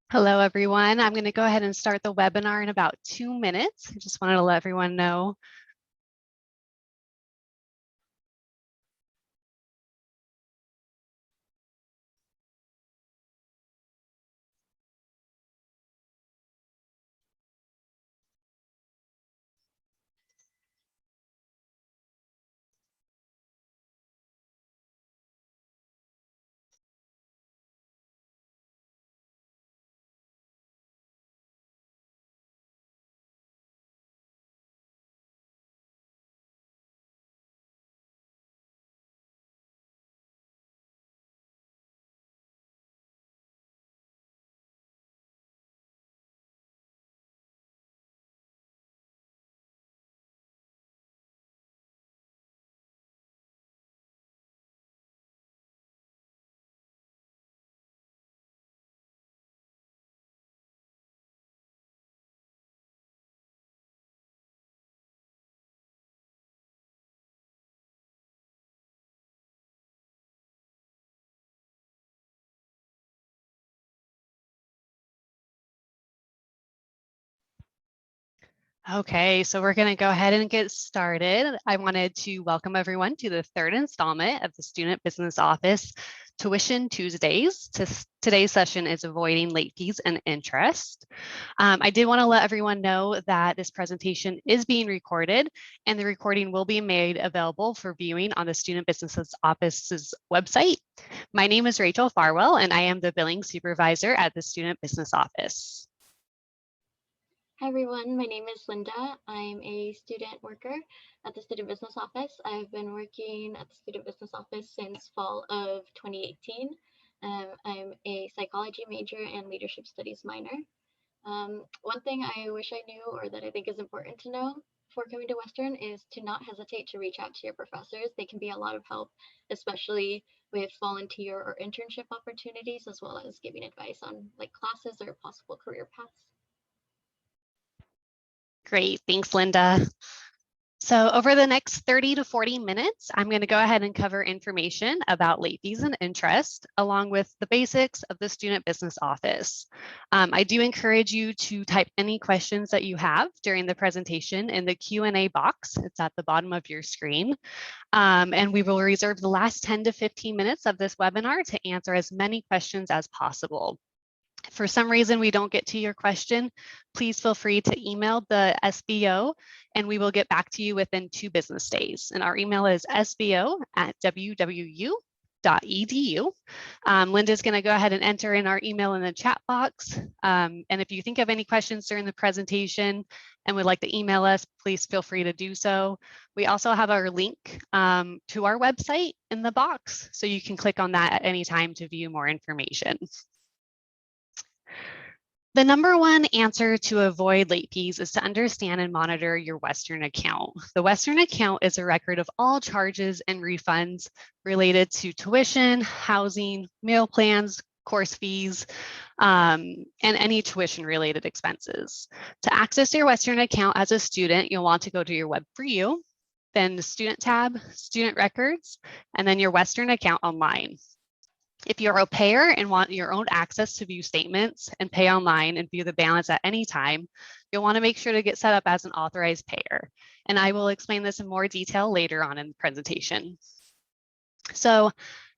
Hello, everyone. I'm going to go ahead and start the webinar in about 2 minutes. I just wanted to let everyone know. Okay, so we're going to go ahead and get started. I wanted to welcome everyone to the third installment of the Student Business Office Tuition Tuesdays. Today's session is avoiding late fees and interest. I did want to let everyone know that this presentation is being recorded and the recording will be made available for viewing on the Student Business Office's website. My name is Rachel Farwell and I am the billing supervisor at the Student Business Office. Hi everyone, my name is Linda. I'm a student worker at the Student Business Office. I've been working at the Student Business Office since fall of 2018. I'm a psychology major and leadership studies minor. One thing I wish I knew, or that I think is important to know before coming to Western, is to not hesitate to reach out to your professors. They can be a lot of help, especially with volunteer or internship opportunities, as well as giving advice on like classes or possible career paths. Great, thanks, Linda. So over the next 30 to 40 minutes, I'm going to go ahead and cover information about late fees and interest, along with the basics of the Student Business Office. I do encourage you to type any questions that you have during the presentation in the Q&A box. It's at the bottom of your screen. And we will reserve the last 10 to 15 minutes of this webinar to answer as many questions as possible. If for some reason we don't get to your question, please feel free to email the SBO and we will get back to you within 2 business days. And our email is sbo@wwu.edu. Linda's going to go ahead and enter in our email in the chat box. And if you think of any questions during the presentation and would like to email us, please feel free to do so. We also have our link to our website in the box, so you can click on that at any time to view more information. The number one answer to avoid late fees is to understand and monitor your Western account. The Western account is a record of all charges and refunds related to tuition, housing, meal plans, course fees, and any tuition related expenses. To access your Western account as a student, you'll want to go to your Web for You, then the Student tab, Student Records, and then your Western account online. If you're a payer and want your own access to view statements and pay online and view the balance at any time, you'll want to make sure to get set up as an authorized payer. And I will explain this in more detail later on in the presentation. So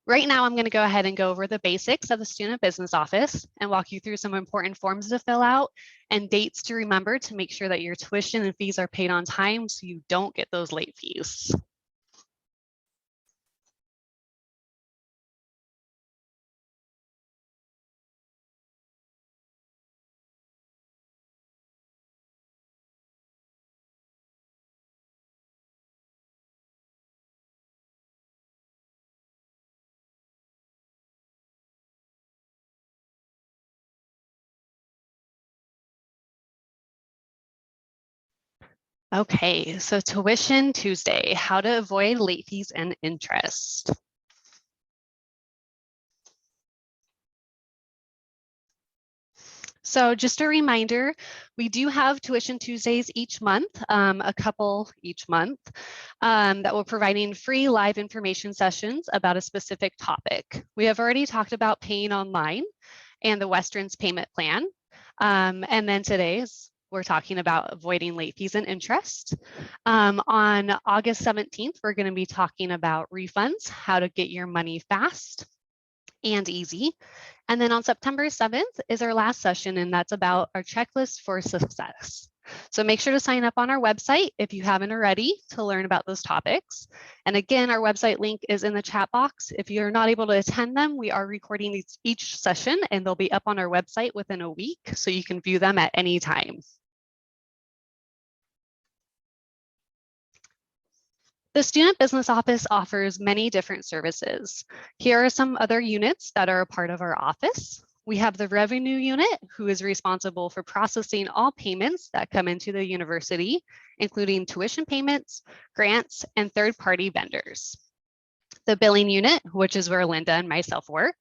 right now I'm going to go ahead and go over the basics of the Student Business Office and walk you through some important forms to fill out and dates to remember to make sure that your tuition and fees are paid on time so you don't get those late fees. Okay, so Tuition Tuesday, how to avoid late fees and interest. So just a reminder, we do have Tuition Tuesdays each month, a couple each month, that we're providing free live information sessions about a specific topic. We have already talked about paying online, and the Western's payment plan. And then we're talking about avoiding late fees and interest. On August 17th, we're going to be talking about refunds, how to get your money fast and easy. And then on September 7th is our last session, and that's about our checklist for success. So make sure to sign up on our website if you haven't already to learn about those topics. And again, our website link is in the chat box. If you're not able to attend them, we are recording each session and they'll be up on our website within a week, so you can view them at any time. The Student Business Office offers many different services. Here are some other units that are a part of our office. We have the Revenue Unit, who is responsible for processing all payments that come into the university, including tuition payments, grants, and third-party vendors. The Billing Unit, which is where Linda and myself work.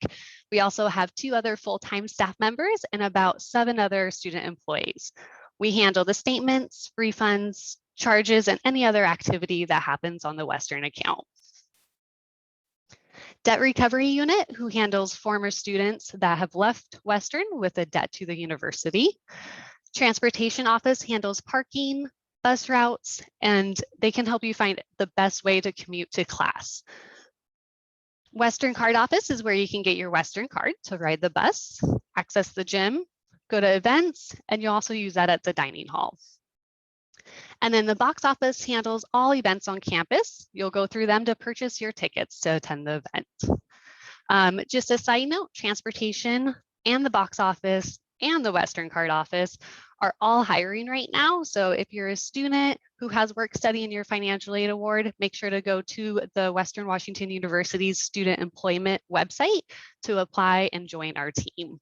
We also have 2 other full-time staff members and about 7 other student employees. We handle the statements, refunds, charges, and any other activity that happens on the Western account. Debt Recovery Unit, who handles former students that have left Western with a debt to the university. Transportation Office handles parking, bus routes, and they can help you find the best way to commute to class. Western Card Office is where you can get your Western card to ride the bus, access the gym, go to events, and you also use that at the dining hall. And then the box office handles all events on campus. You'll go through them to purchase your tickets to attend the event. Just a side note, transportation and the box office and the Western Card Office are all hiring right now. So if you're a student who has work study in your financial aid award, make sure to go to the Western Washington University's student employment website to apply and join our team.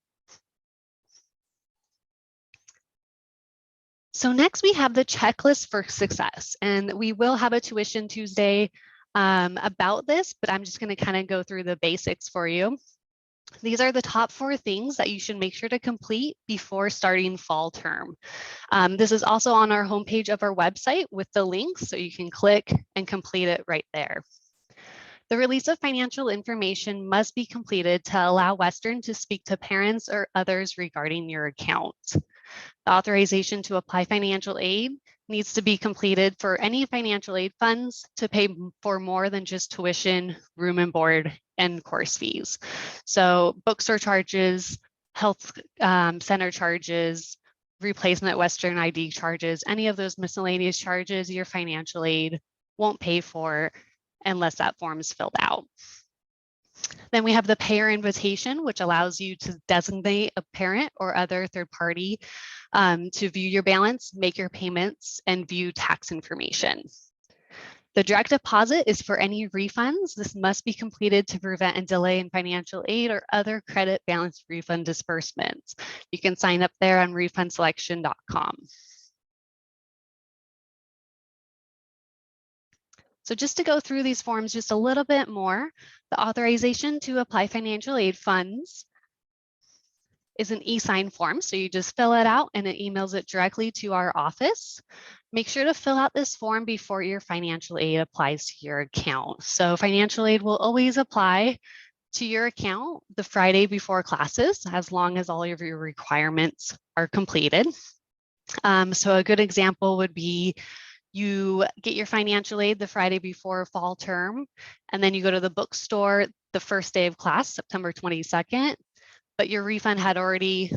So next we have the checklist for success, and we will have a Tuition Tuesday about this, but I'm just going to kind of go through the basics for you. These are the top 4 things that you should make sure to complete before starting fall term. This is also on our homepage of our website with the links, so you can click and complete it right there. The release of financial information must be completed to allow Western to speak to parents or others regarding your account. The authorization to apply financial aid needs to be completed for any financial aid funds to pay for more than just tuition, room and board, and course fees. So bookstore charges, health center charges, replacement Western ID charges, any of those miscellaneous charges your financial aid won't pay for unless that form is filled out. Then we have the payer invitation, which allows you to designate a parent or other third party to view your balance, make your payments, and view tax information. The direct deposit is for any refunds. This must be completed to prevent a delay in financial aid or other credit balance refund disbursements. You can sign up there on refundselection.com. So just to go through these forms just a little bit more, the authorization to apply financial aid funds is an e-sign form. So you just fill it out and it emails it directly to our office. Make sure to fill out this form before your financial aid applies to your account. So financial aid will always apply to your account the Friday before classes, as long as all of your requirements are completed. So a good example would be you get your financial aid the Friday before fall term, and then you go to the bookstore the first day of class, September 22nd, but your refund had already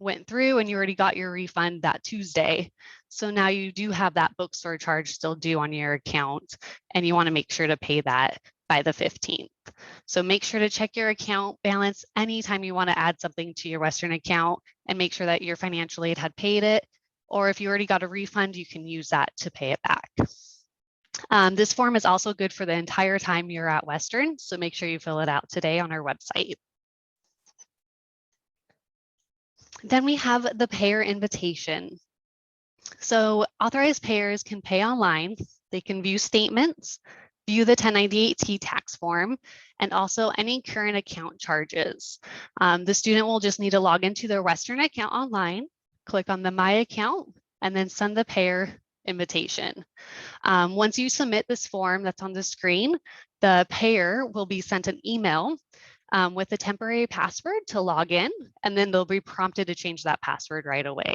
went through and you already got your refund that Tuesday. So now you do have that bookstore charge still due on your account, and you want to make sure to pay that by the 15th. So make sure to check your account balance anytime you want to add something to your Western account, and make sure that your financial aid had paid it. Or if you already got a refund, you can use that to pay it back. This form is also good for the entire time you're at Western, so make sure you fill it out today on our website. Then we have the payer invitation. So authorized payers can pay online. They can view statements, view the 1098-T tax form, and also any current account charges. The student will just need to log into their Western account online, click on the My Account, and then send the payer invitation. Once you submit this form that's on the screen, the payer will be sent an email with a temporary password to log in, and then they'll be prompted to change that password right away.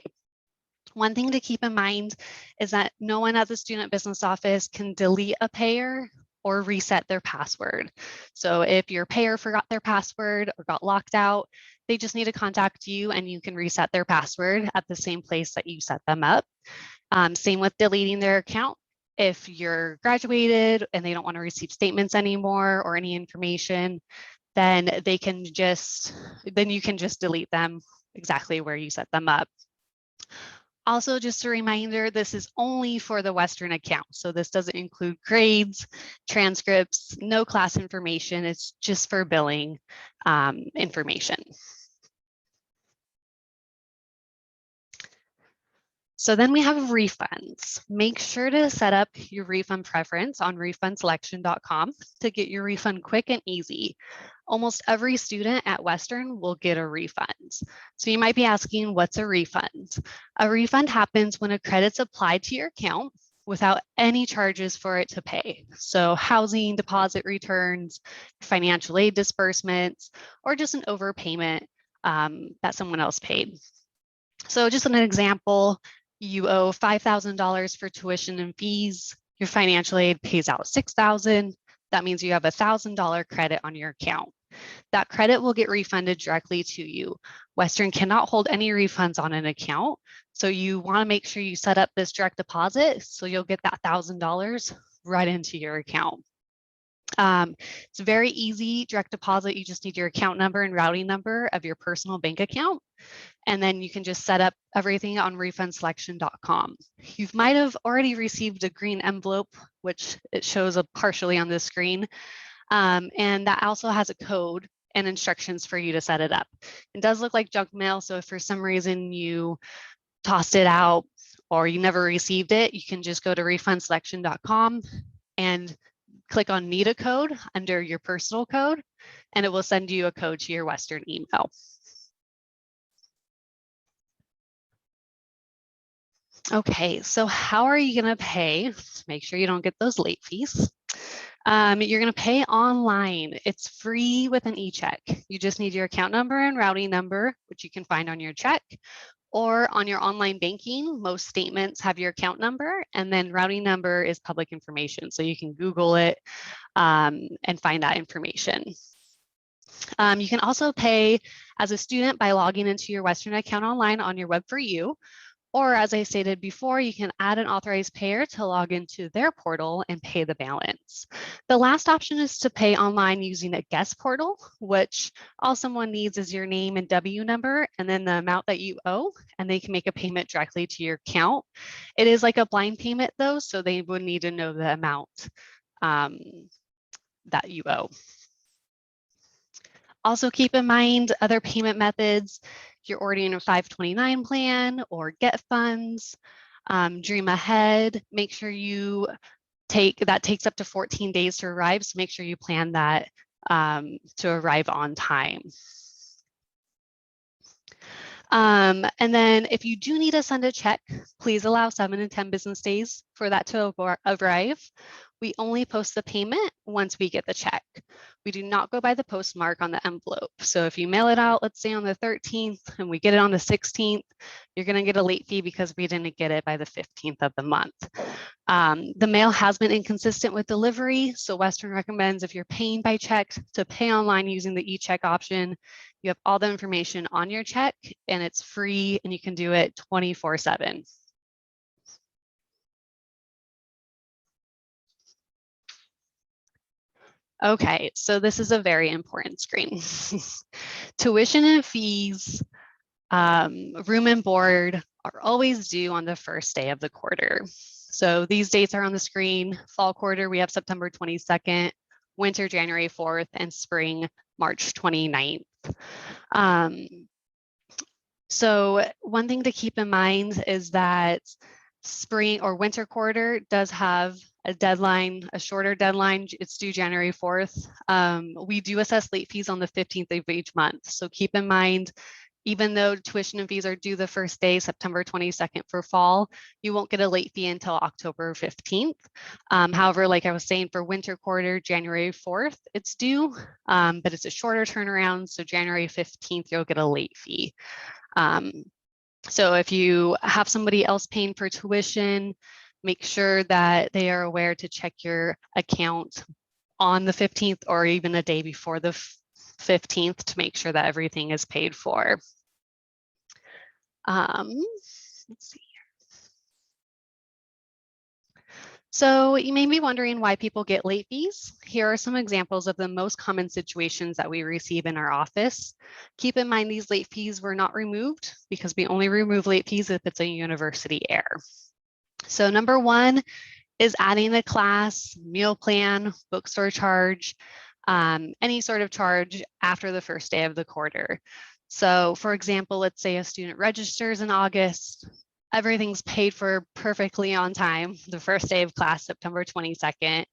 One thing to keep in mind is that no one at the Student Business Office can delete a payer or reset their password. So if your payer forgot their password or got locked out, they just need to contact you and you can reset their password at the same place that you set them up. Same with deleting their account. If you're graduated and they don't want to receive statements anymore or any information, then you can just delete them exactly where you set them up. Also, just a reminder, this is only for the Western account. So this doesn't include grades, transcripts, no class information. It's just for billing information. So then we have refunds. Make sure to set up your refund preference on refundselection.com to get your refund quick and easy. Almost every student at Western will get a refund. So you might be asking, what's a refund? A refund happens when a credit's applied to your account without any charges for it to pay. So housing deposit returns, financial aid disbursements, or just an overpayment that someone else paid. So just an example, you owe $5,000 for tuition and fees. Your financial aid pays out $6,000. That means you have a $1,000 credit on your account. That credit will get refunded directly to you. Western cannot hold any refunds on an account. So you want to make sure you set up this direct deposit so you'll get that $1,000 right into your account. It's very easy, direct deposit. You just need your account number and routing number of your personal bank account. And then you can just set up everything on refundselection.com. You might have already received a green envelope, which it shows up partially on the screen. And that also has a code and instructions for you to set it up. It does look like junk mail. So if for some reason you tossed it out or you never received it, you can just go to refundselection.com and click on Need a Code under your personal code, and it will send you a code to your Western email. Okay, so how are you going to pay? Make sure you don't get those late fees. You're going to pay online. It's free with an e-check. You just need your account number and routing number, which you can find on your check, or on your online banking. Most statements have your account number, and then routing number is public information. So you can Google it and find that information. You can also pay as a student by logging into your Western account online on your Web4U. Or as I stated before, you can add an authorized payer to log into their portal and pay the balance. The last option is to pay online using a guest portal, which all someone needs is your name and W number, and then the amount that you owe, and they can make a payment directly to your account. It is like a blind payment though, so they would need to know the amount that you owe. Also keep in mind other payment methods. If you're ordering a 529 plan or Get Funds, Dream Ahead, make sure you that takes up to 14 days to arrive. So make sure you plan that to arrive on time. And then if you do need to send a check, please allow 7 to 10 business days for that to arrive. We only post the payment once we get the check. We do not go by the postmark on the envelope. So if you mail it out, let's say on the 13th and we get it on the 16th, you're going to get a late fee because we didn't get it by the 15th of the month. The mail has been inconsistent with delivery. So Western recommends if you're paying by check to pay online using the e-check option. You have all the information on your check and it's free and you can do it 24/7. Okay, so this is a very important screen. Tuition and fees, room and board are always due on the first day of the quarter. So these dates are on the screen. Fall quarter, we have September 22nd, winter, January 4th, and spring, March 29th. So one thing to keep in mind is that spring or winter quarter does have a deadline, a shorter deadline. It's due January 4th. We do assess late fees on the 15th of each month. So keep in mind, Even though tuition and fees are due the first day, September 22nd for fall, you won't get a late fee until October 15th. However, like I was saying, for winter quarter, January 4th, it's due, but it's a shorter turnaround. So January 15th, you'll get a late fee. So if you have somebody else paying for tuition, make sure that they are aware to check your account on the 15th or even a day before the 15th to make sure that everything is paid for. Let's see here. So you may be wondering why people get late fees. Here are some examples of the most common situations that we receive in our office. Keep in mind these late fees were not removed because we only remove late fees if it's a university error. So number one is adding a class, meal plan, bookstore charge, any sort of charge after the first day of the quarter. So for example, let's say a student registers in August, everything's paid for perfectly on time, the first day of class, September 22nd,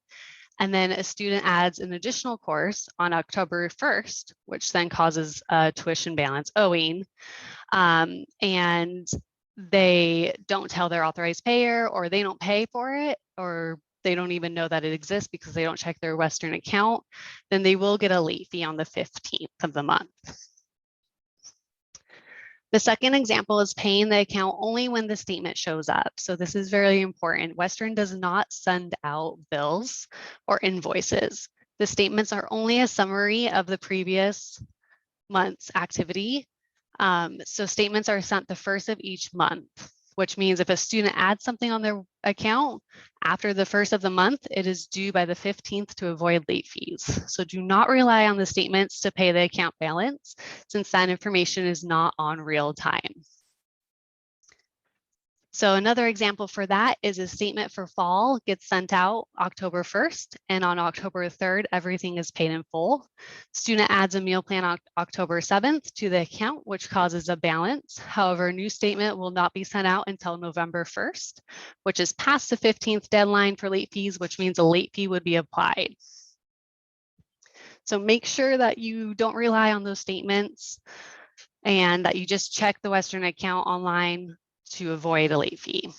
and then a student adds an additional course on October 1st, which then causes a tuition balance owing, and they don't tell their authorized payer, or they don't pay for it, or they don't even know that it exists because they don't check their Western account, then they will get a late fee on the 15th of the month. The second example is paying the account only when the statement shows up. So this is very important. Western does not send out bills or invoices. The statements are only a summary of the previous month's activity. So statements are sent the first of each month, which means if a student adds something on their account after the first of the month, it is due by the 15th to avoid late fees. So do not rely on the statements to pay the account balance, since that information is not on real time. So another example for that is a statement for fall gets sent out October 1st, and on October 3rd, everything is paid in full. Student adds a meal plan October 7th to the account, which causes a balance. However, a new statement will not be sent out until November 1st, which is past the 15th deadline for late fees, which means a late fee would be applied. So make sure that you don't rely on those statements and that you just check the Western account online to avoid a late fee.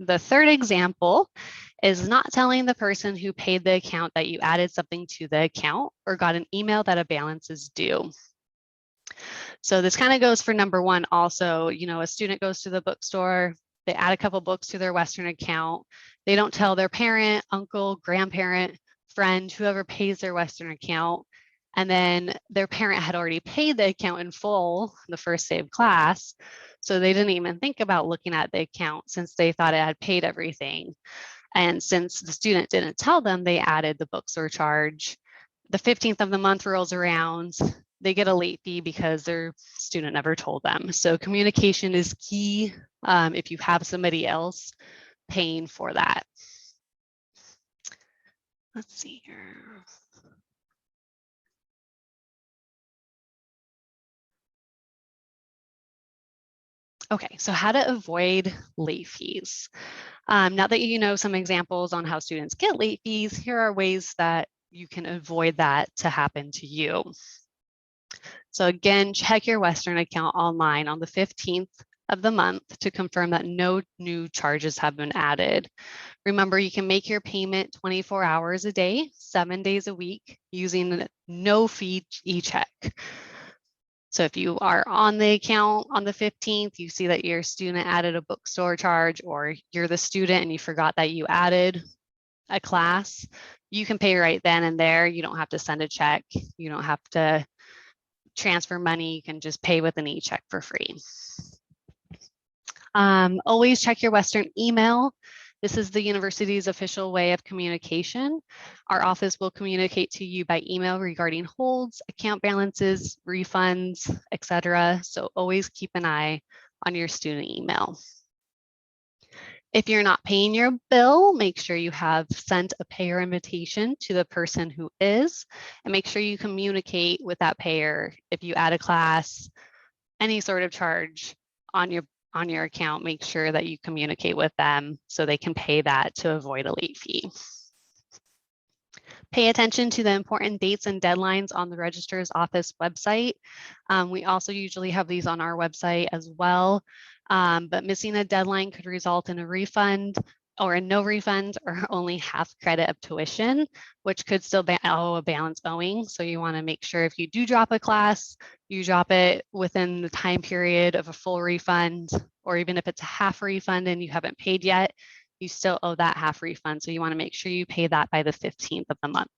The third example is not telling the person who paid the account that you added something to the account or got an email that a balance is due. So this kind of goes for number one also. You know, a student goes to the bookstore, they add a couple books to their Western account. They don't tell their parent, uncle, grandparent, friend, whoever pays their Western account. And then their parent had already paid the account in full the first day of class. So they didn't even think about looking at the account since they thought it had paid everything. And since the student didn't tell them, they added the bookstore charge. The 15th of the month rolls around, they get a late fee because their student never told them. So communication is key if you have somebody else paying for that. Let's see here. Okay, so how to avoid late fees. Now that you know some examples on how students get late fees, here are ways that you can avoid that to happen to you. So again, check your Western account online on the 15th of the month to confirm that no new charges have been added. Remember, you can make your payment 24 hours a day, 7 days a week using no fee e-check. So if you are on the account on the 15th, you see that your student added a bookstore charge, or you're the student and you forgot that you added a class, you can pay right then and there. You don't have to send a check. You don't have to transfer money. You can just pay with an e-check for free. Always check your Western email. This is the university's official way of communication. Our office will communicate to you by email regarding holds, account balances, refunds, etc. So always keep an eye on your student email. If you're not paying your bill, make sure you have sent a payer invitation to the person who is, and make sure you communicate with that payer. If you add a class, any sort of charge on your account, make sure that you communicate with them so they can pay that to avoid a late fee. Pay attention to the important dates and deadlines on the registrar's office website. We also usually have these on our website as well, but missing a deadline could result in a refund or a no refund or only half credit of tuition, which could still owe a balance owing. So you want to make sure if you do drop a class, you drop it within the time period of a full refund, or even if it's a half refund and you haven't paid yet, you still owe that half refund. So you want to make sure you pay that by the 15th of the month.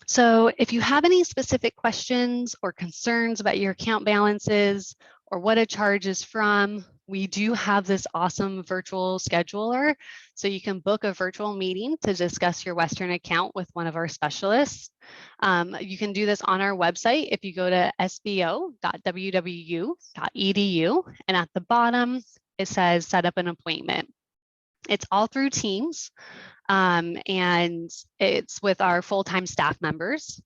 So if you have any specific questions or concerns about your account balances or what a charge is from, we do have this awesome virtual scheduler. So you can book a virtual meeting to discuss your Western account with one of our specialists. You can do this on our website if you go to sbo.wwu.edu, and at the bottom, it says set up an appointment. It's all through Teams. And it's with our full-time staff members.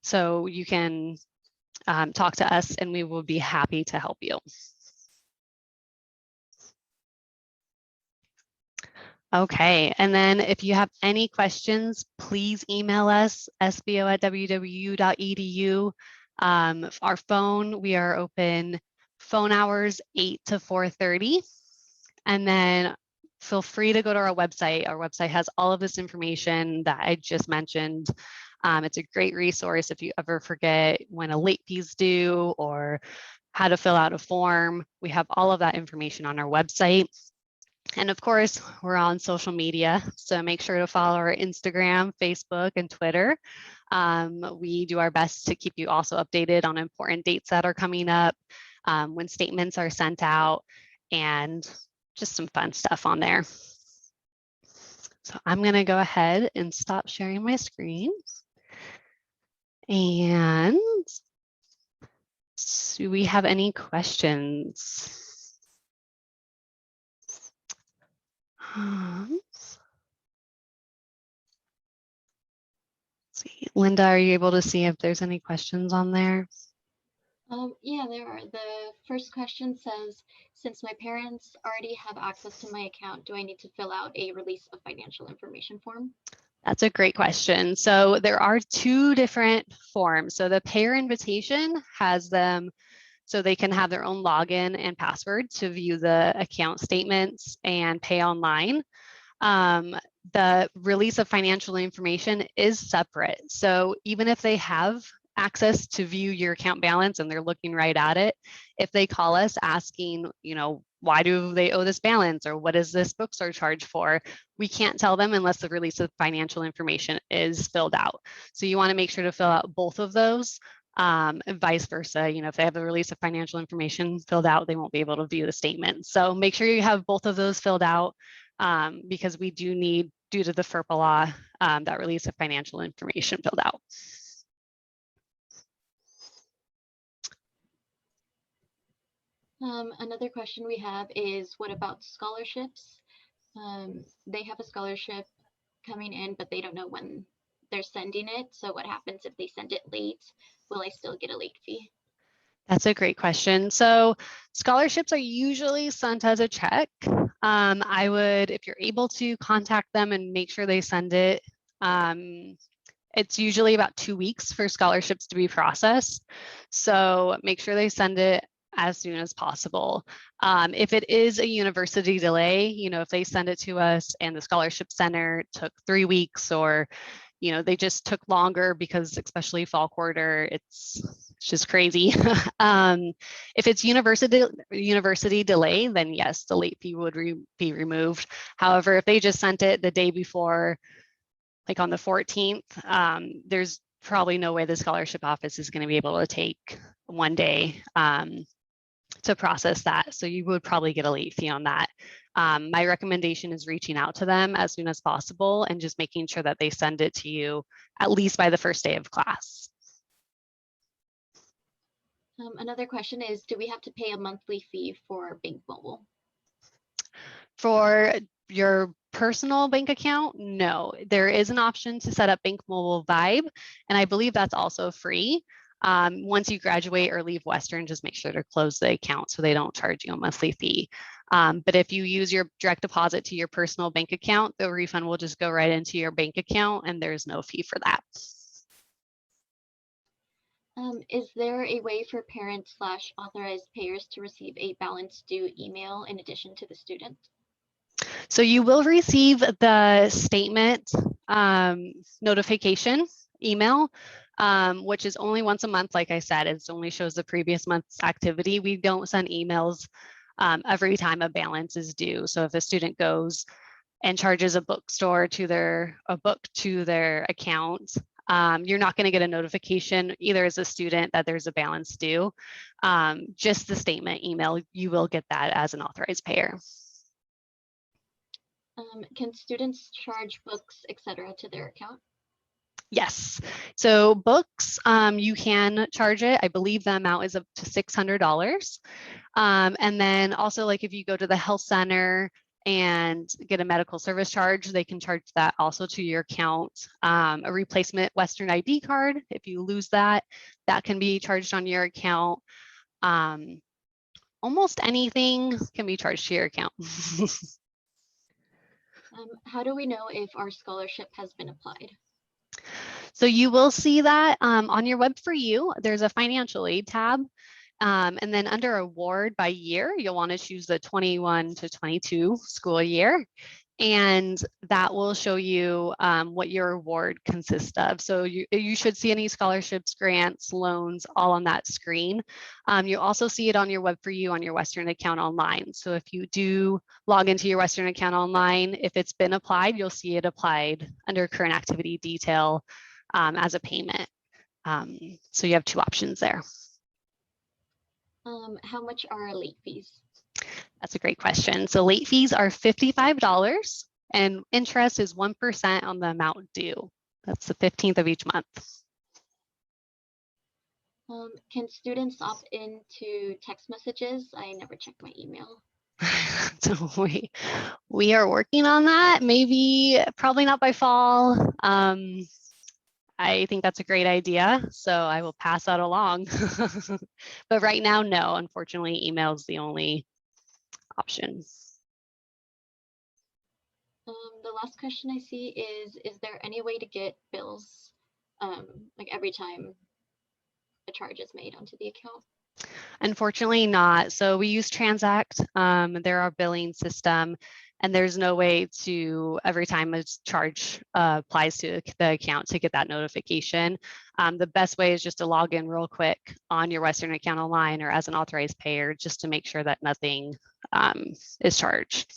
So you can talk to us and we will be happy to help you. Okay, and then if you have any questions, please email us, sbo@wwu.edu. Our phone, we are open phone hours 8 to 4:30. And then feel free to go to our website. Our website has all of this information that I just mentioned. It's a great resource if you ever forget when a late fee is due or how to fill out a form. We have all of that information on our website. And of course, we're on social media, so make sure to follow our Instagram, Facebook, and Twitter. We do our best to keep you also updated on important dates that are coming up, when statements are sent out, and just some fun stuff on there. So I'm going to go ahead and stop sharing my screen. And do we have any questions? Let's see, Linda, are you able to see if there's any questions on there? Yeah, there are. The first question says, since my parents already have access to my account, do I need to fill out a release of financial information form? That's a great question. So there are two different forms. So the payer invitation has them so they can have their own login and password to view the account statements and pay online. The release of financial information is separate. So even if they have access to view your account balance and they're looking right at it, if they call us asking, why do they owe this balance or what is this book surcharge for, we can't tell them unless the release of financial information is filled out. So you want to make sure to fill out both of those. And vice versa, if they have the release of financial information filled out, they won't be able to view the statement. So make sure you have both of those filled out, because we do need, due to the FERPA law, that release of financial information filled out. Another question we have is, what about scholarships? They have a scholarship coming in, but they don't know when they're sending it. So what happens if they send it late? Will I still get a late fee? That's a great question. So scholarships are usually sent as a check. I would, if you're able to, contact them and make sure they send it. It's usually about 2 weeks for scholarships to be processed. So make sure they send it as soon as possible. If it is a university delay, if they send it to us and the scholarship center took 3 weeks, or they just took longer because especially fall quarter, it's just crazy. If it's university delay, then yes, the late fee would be removed. However, if they just sent it the day before, like on the 14th, there's probably no way the scholarship office is going to be able to take 1 day to process that. So you would probably get a late fee on that. My recommendation is reaching out to them as soon as possible and just making sure that they send it to you at least by the first day of class. Another question is, do we have to pay a monthly fee for BankMobile? For your personal bank account, no. There is an option to set up BankMobile Vibe, and I believe that's also free. Once you graduate or leave Western, just make sure to close the account so they don't charge you a monthly fee. But if you use your direct deposit to your personal bank account, the refund will just go right into your bank account and there's no fee for that. Is there a way for parents / authorized payers to receive a balance due email in addition to the student? So you will receive the statement notification email, which is only once a month. Like I said, it only shows the previous month's activity. We don't send emails every time a balance is due. So if a student goes and charges a book to their account, you're not going to get a notification either as a student that there's a balance due. Just the statement email, you will get that as an authorized payer. Can students charge books, etc., to their account? Yes. So books, you can charge it. I believe the amount is up to $600. And then also, like if you go to the health center and get a medical service charge, they can charge that also to your account. A replacement Western ID card, if you lose that, that can be charged on your account. Almost anything can be charged to your account. How do we know if our scholarship has been applied? So you will see that on your Web for You, there's a financial aid tab. And then under award by year, you'll want to choose the 21 to 22 school year. And that will show you what your award consists of. So you should see any scholarships, grants, loans, all on that screen. You also see it on your Web for You on your Western account online. So if you do log into your Western account online, if it's been applied, you'll see it applied under current activity detail as a payment. So you have two options there. How much are late fees? That's a great question. So late fees are $55 and interest is 1% on the amount due. That's the 15th of each month. Can students opt into text messages? I never check my email. So we are working on that. Maybe, probably not by fall. I think that's a great idea. So I will pass that along. But right now, no, unfortunately, email is the only option. The last question I see is there any way to get bills like every time a charge is made onto the account? Unfortunately not. So we use Transact. They're our billing system, and there's no way to, every time a charge applies to the account, to get that notification. The best way is just to log in real quick on your Western account online or as an authorized payer, just to make sure that nothing is charged.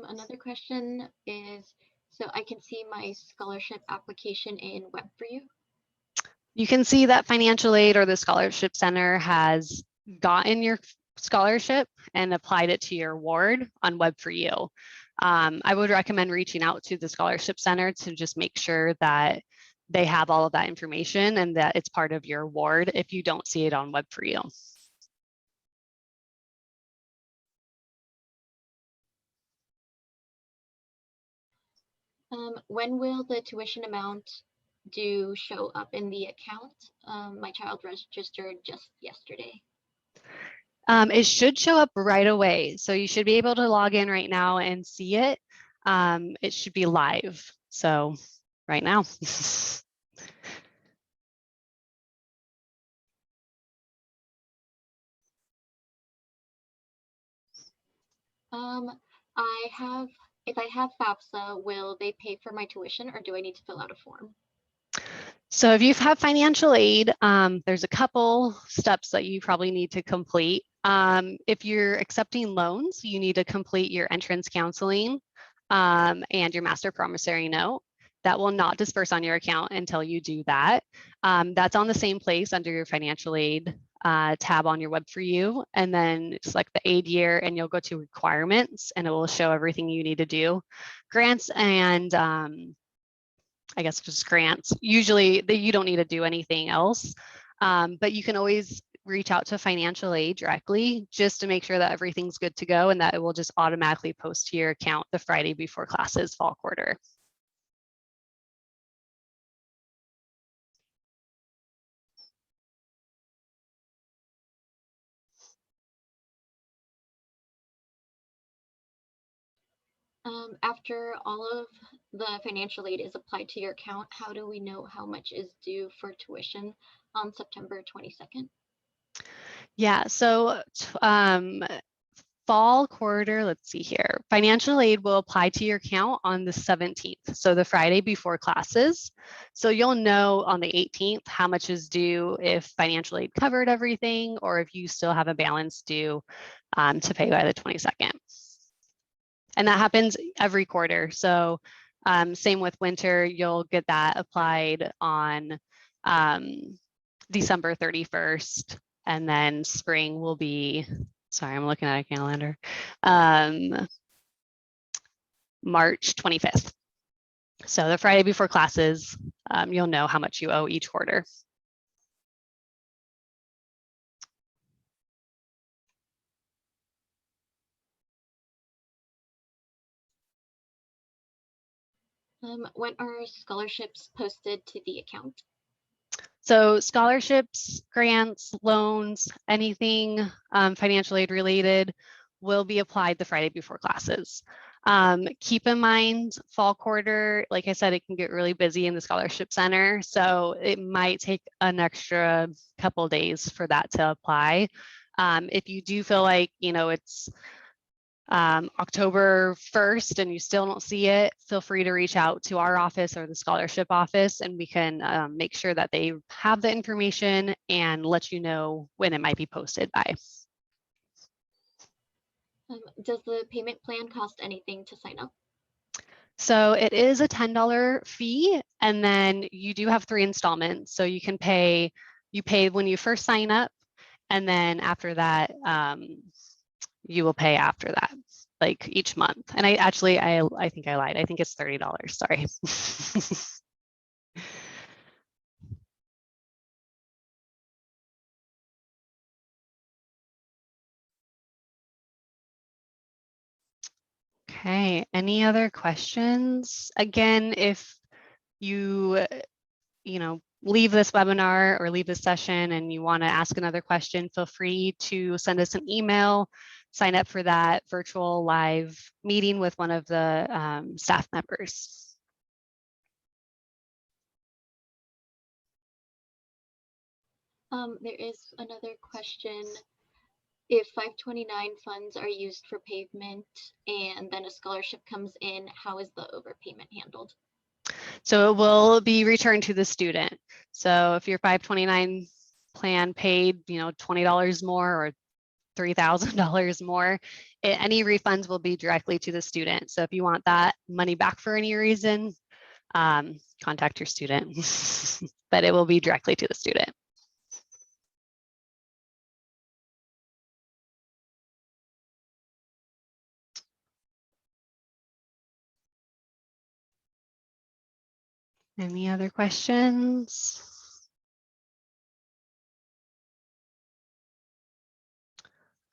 Another question is, so I can see my scholarship application in Web for You. You can see that financial aid or the scholarship center has gotten your scholarship and applied it to your award on Web for You. I would recommend reaching out to the scholarship center to just make sure that they have all of that information and that it's part of your award if you don't see it on Web for You. When will the tuition amount due show up in the account? My child registered just yesterday. It should show up right away. So you should be able to log in right now and see it. It should be live. So right now. If I have FAFSA, will they pay for my tuition or do I need to fill out a form? So if you've had financial aid, there's a couple steps that you probably need to complete. If you're accepting loans, you need to complete your entrance counseling and your master promissory note. That will not disperse on your account until you do that. That's on the same place under your financial aid tab on your Web for You, and then select the aid year and you'll go to requirements and it will show everything you need to do. Grants and I guess just grants. Usually you don't need to do anything else, but you can always reach out to financial aid directly just to make sure that everything's good to go and that it will just automatically post to your account the Friday before classes fall quarter. After all of the financial aid is applied to your account, how do we know how much is due for tuition on September 22nd? Yeah, so fall quarter, let's see here. Financial aid will apply to your account on the 17th, so the Friday before classes. So you'll know on the 18th how much is due if financial aid covered everything or if you still have a balance due to pay by the 22nd. And that happens every quarter. So same with winter, you'll get that applied on December 31st. And then spring will be, sorry, I'm looking at a calendar, March 25th. So the Friday before classes, you'll know how much you owe each quarter. When are scholarships posted to the account? So scholarships, grants, loans, anything financial aid related will be applied the Friday before classes. Keep in mind, fall quarter, like I said, it can get really busy in the scholarship center. So it might take an extra couple days for that to apply. If you do feel like, it's October 1st and you still don't see it, feel free to reach out to our office or the scholarship office and we can make sure that they have the information and let you know when it might be posted by. Does the payment plan cost anything to sign up? So it is a $10 fee and then you do have 3 installments. So you can pay when you first sign up and then after that, you will pay after that, like each month. And I think I lied. I think it's $30. Sorry. Okay, any other questions? Again, if you leave this webinar or leave this session and you want to ask another question, feel free to send us an email, sign up for that virtual live meeting with one of the staff members. There is another question. If 529 funds are used for pavement and then a scholarship comes in, how is the overpayment handled? So it will be returned to the student. So if your 529 plan paid, $20 more or $3,000 more, any refunds will be directly to the student. So if you want that money back for any reason, contact your student, but it will be directly to the student. Any other questions?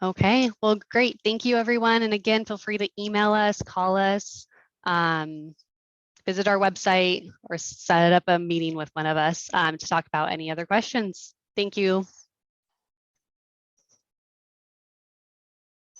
Okay, well, great. Thank you, everyone. And again, feel free to email us, call us, visit our website, or set up a meeting with one of us to talk about any other questions. Thank you.